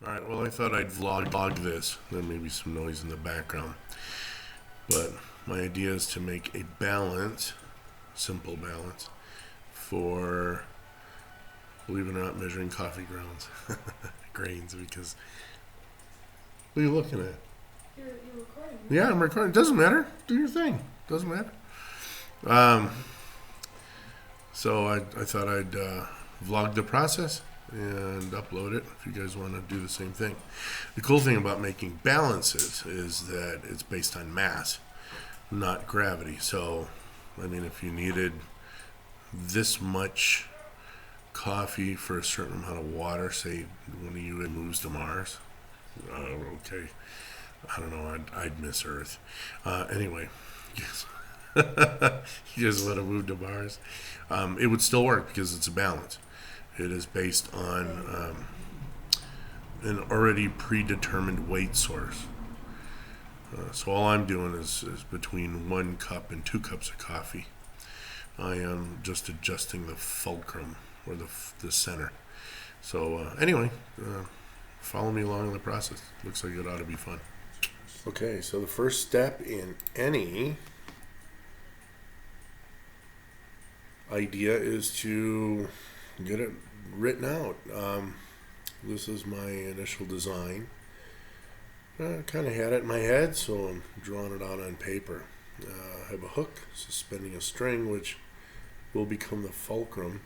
Alright, well I thought I'd vlog this. There may be some noise in the background. But my idea is to make a balance, simple balance, for, believe it or not, measuring coffee grounds. Grains, because, what are you looking at? You're recording. Yeah, I'm recording. Doesn't matter. Do your thing. Doesn't matter. So I thought I'd vlog the process and upload it if you guys want to do the same thing. The cool thing about making balances is that it's based on mass, not gravity. So, I mean, if you needed this much coffee for a certain amount of water, say one of you moves to Mars, okay, I don't know, I'd miss Earth. Anyway, yes. You guys want to move to Mars? It would still work because it's a balance. It is based on an already predetermined weight source. So all I'm doing is between 1 cup and 2 cups of coffee. I am just adjusting the fulcrum, or the center. So anyway, follow me along in the process. Looks like it ought to be fun. Okay, so the first step in any idea is to get it written out. This is my initial design. I kind of had it in my head, so I'm drawing it out on paper. I have a hook suspending a string, which will become the fulcrum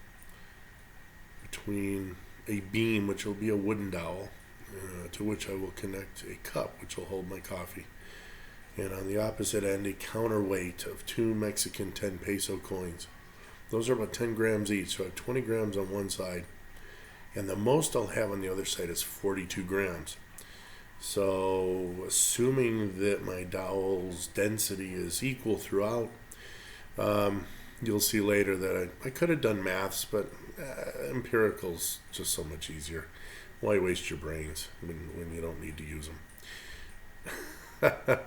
between a beam, which will be a wooden dowel, to which I will connect a cup, which will hold my coffee. And on the opposite end, a counterweight of 2 Mexican 10 peso coins. Those are about 10 grams each, so I have 20 grams on one side, and the most I'll have on the other side is 42 grams. So, assuming that my dowel's density is equal throughout, you'll see later that I could have done maths, but empirical's just so much easier. Why waste your brains when you don't need to use them?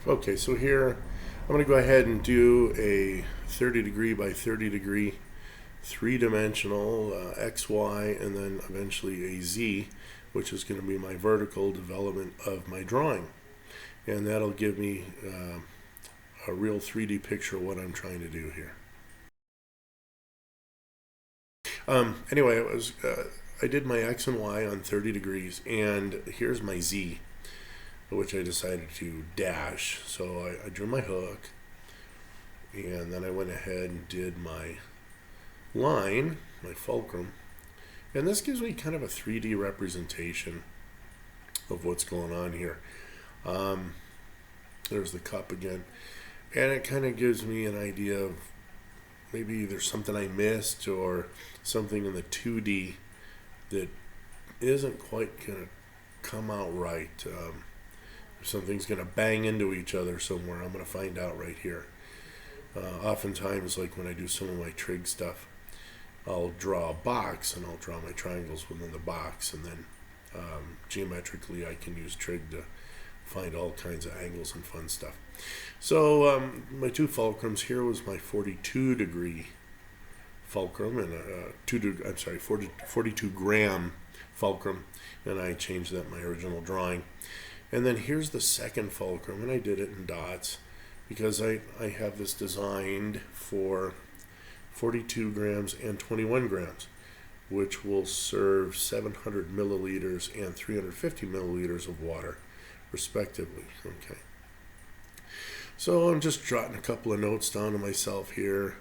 Okay, so here I'm going to go ahead and do a 30 degree by 30 degree 3-dimensional XY, and then eventually a Z, which is going to be my vertical development of my drawing. And that'll give me a real 3D picture of what I'm trying to do here. Anyway, I did my X and Y on 30 degrees, and here's my Z, which I decided to dash. So I drew my hook, and then I went ahead and did my line, my fulcrum, and this gives me kind of a 3D representation of what's going on here. There's the cup again, and it kind of gives me an idea of maybe there's something I missed or something in the 2D that isn't quite going to come out right. If something's going to bang into each other somewhere, I'm going to find out right here. Oftentimes, like when I do some of my trig stuff, I'll draw a box and I'll draw my triangles within the box, and then geometrically I can use trig to find all kinds of angles and fun stuff. So my 2 fulcrums here was my 42 degree fulcrum and a 42 gram fulcrum, and I changed that in my original drawing. And then here's the second fulcrum, and I did it in dots because I have this designed for 42 grams and 21 grams, which will serve 700 milliliters and 350 milliliters of water, respectively. Okay. So I'm just jotting a couple of notes down to myself here.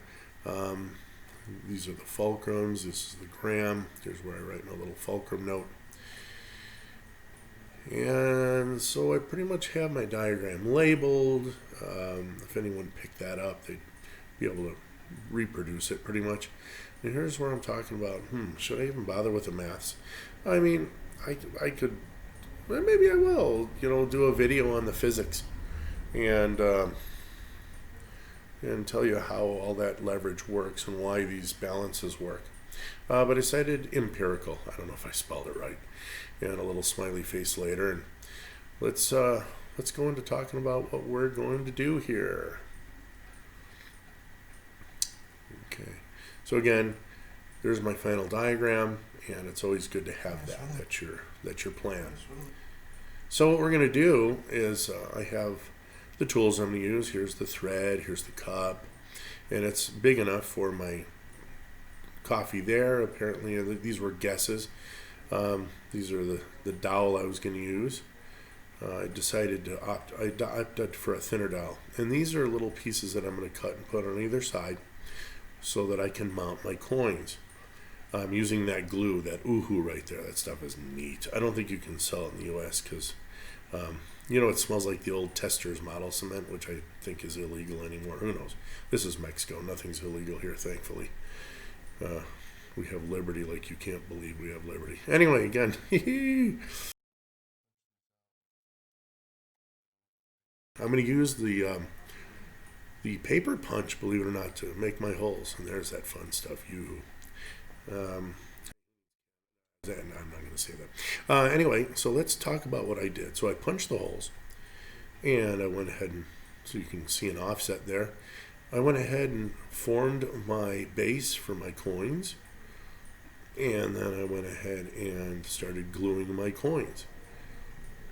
These are the fulcrums. This is the gram. Here's where I write my little fulcrum note. And so I pretty much have my diagram labeled. If anyone picked that up, they'd be able to reproduce it pretty much. And here's where I'm talking about, should I even bother with the maths? I mean, I could, well, maybe I will, do a video on the physics and tell you how all that leverage works and why these balances work. But I decided empirical. I don't know if I spelled it right. And a little smiley face later. And let's go into talking about what we're going to do here. Okay. So again, there's my final diagram, and it's always good to have that. That's your plan. So what we're going to do is I have the tools I'm going to use. Here's the thread, here's the cup, and it's big enough for my coffee there. Apparently these were guesses. These are the dowel I was going to use. I decided to opted for a thinner dowel. And these are little pieces that I'm going to cut and put on either side so that I can mount my coins. I'm using that glue, that Oohoo right there. That stuff is neat. I don't think you can sell it in the U.S. because, it smells like the old Tester's model cement, which I think is illegal anymore. Who knows? This is Mexico. Nothing's illegal here, thankfully. We have liberty like you can't believe we have liberty. Anyway, again, I'm going to use the paper punch, believe it or not, to make my holes. And there's that fun stuff. I'm not going to say that. Anyway, so let's talk about what I did. So I punched the holes, and I went ahead and, so you can see an offset there. I went ahead and formed my base for my coins, and then I went ahead and started gluing my coins.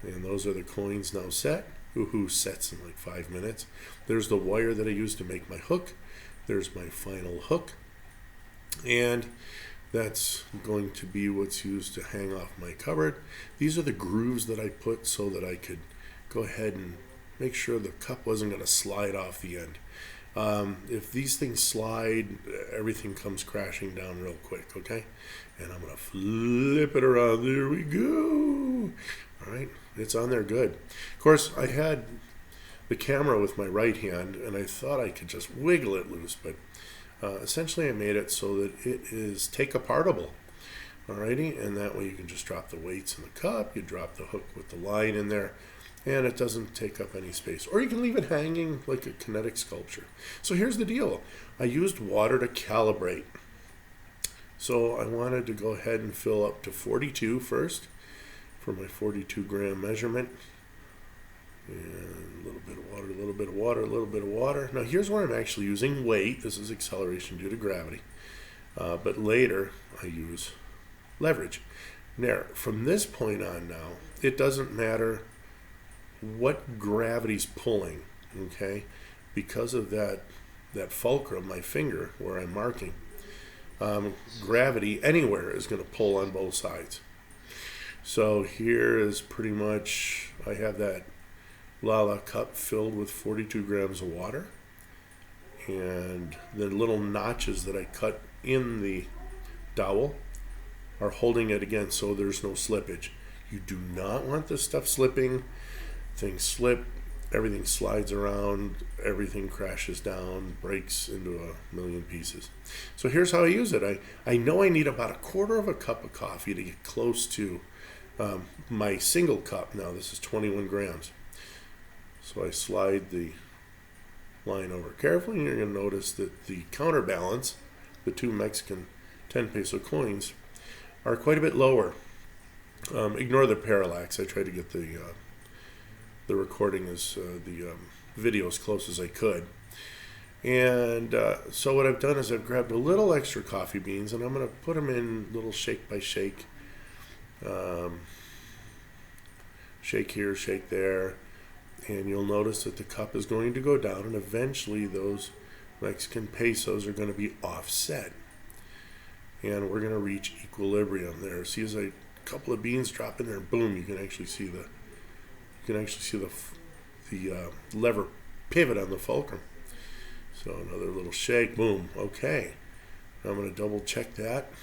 And those are the coins now set. Oohoo sets in like 5 minutes. There's the wire that I used to make my hook. There's my final hook. And that's going to be what's used to hang off my cupboard. These are the grooves that I put so that I could go ahead and make sure the cup wasn't going to slide off the end. If these things slide, everything comes crashing down real quick, okay? And I'm going to flip it around. There we go. All right, it's on there good. Of course, I had the camera with my right hand, and I thought I could just wiggle it loose, but essentially I made it so that it is take-apartable. Alrighty, and that way you can just drop the weights in the cup, you drop the hook with the line in there, and it doesn't take up any space. Or you can leave it hanging like a kinetic sculpture. So here's the deal. I used water to calibrate. So I wanted to go ahead and fill up to 42 first for my 42 gram measurement. And a little bit of water, a little bit of water, a little bit of water. Now here's where I'm actually using weight. This is acceleration due to gravity. But later I use leverage. Now, from this point on now, it doesn't matter what gravity's pulling, okay? Because of that fulcrum, my finger, where I'm marking, gravity anywhere is going to pull on both sides. So here is pretty much, I have that Lala cup filled with 42 grams of water, and the little notches that I cut in the dowel are holding it again so there's no slippage. You do not want this stuff slipping. Things slip, everything slides around, everything crashes down, breaks into a million pieces. So here's how I use it. I know I need about 1/4 cup of coffee to get close to my single cup. Now this is 21 grams. So I slide the line over carefully, and you're going to notice that the counterbalance, the 2 Mexican 10 peso coins, are quite a bit lower. Ignore the parallax. I tried to get the recording the video as close as I could. And so what I've done is I've grabbed a little extra coffee beans, and I'm going to put them in little shake by shake. Shake here, shake there. And you'll notice that the cup is going to go down, and eventually those Mexican pesos are going to be offset. And we're going to reach equilibrium there. See, as a couple of beans drop in there, boom, you can actually see the lever pivot on the fulcrum. So another little shake, boom, okay. Now I'm going to double check that.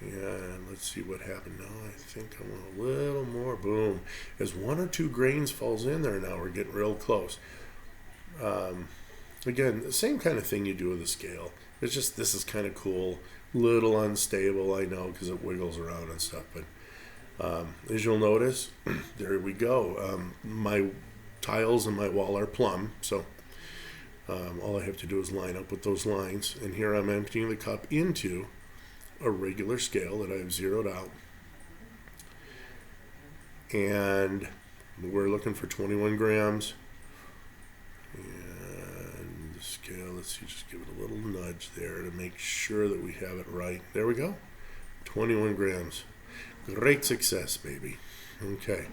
And let's see what happened now. I think I want a little more, boom. As 1 or 2 grains falls in there now, we're getting real close. Again, the same kind of thing you do with a scale. It's just, this is kind of cool. Little unstable, I know, because it wiggles around and stuff, but as you'll notice, there we go. My tiles and my wall are plumb, so all I have to do is line up with those lines. And here I'm emptying the cup into a regular scale that I've zeroed out. And we're looking for 21 grams. And this scale. Let's see, just give it a little nudge there to make sure that we have it right. There we go. 21 grams. Great success, baby. Okay.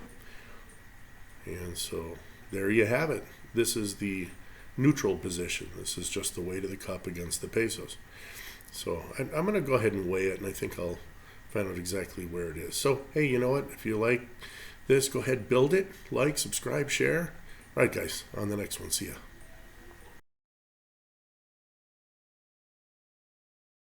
And so there you have it. This is the neutral position. This is just the weight of the cup against the pesos. So I'm going to go ahead and weigh it, and I think I'll find out exactly where it is. So, hey, you know what? If you like this, go ahead, build it, like, subscribe, share. All right, guys, on the next one. See ya.